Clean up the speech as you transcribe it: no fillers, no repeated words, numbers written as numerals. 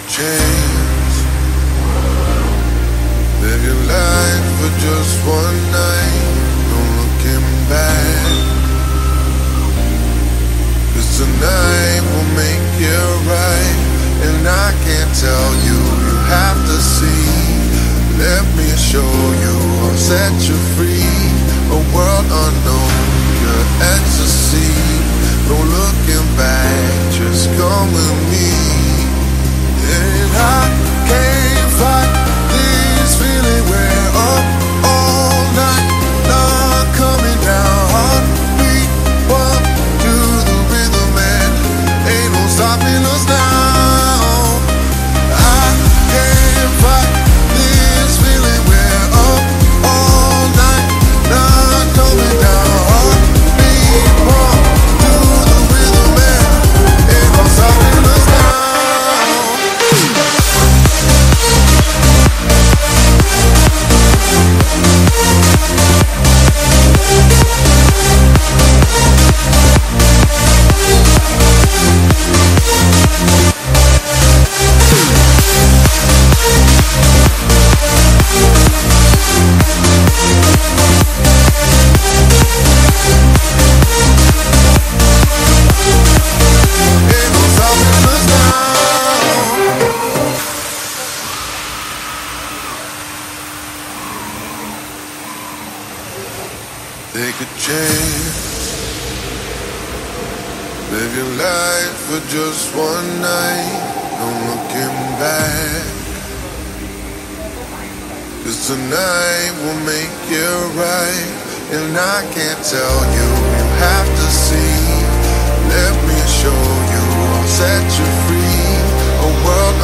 chance. Live your life for just one night, no looking back. 'Cause tonight will make it right, and I can't tell you, you have to see. Let me show you, I'll set you free. A world unknown, your ecstasy. No looking back, just come with me. And I can't fight this feeling, we're up all night, not coming down. Heartbeat pump to the rhythm, man, ain't no stopping us now. I can't fight this feeling, we're up all night, not coming down. Heartbeat pump to the rhythm, man, ain't no stopping us now. Take a chance. Live your life for just one night, no looking back. 'Cause tonight will make it right, and I can't tell you, you have to see. Let me show you, I'll set you free. A world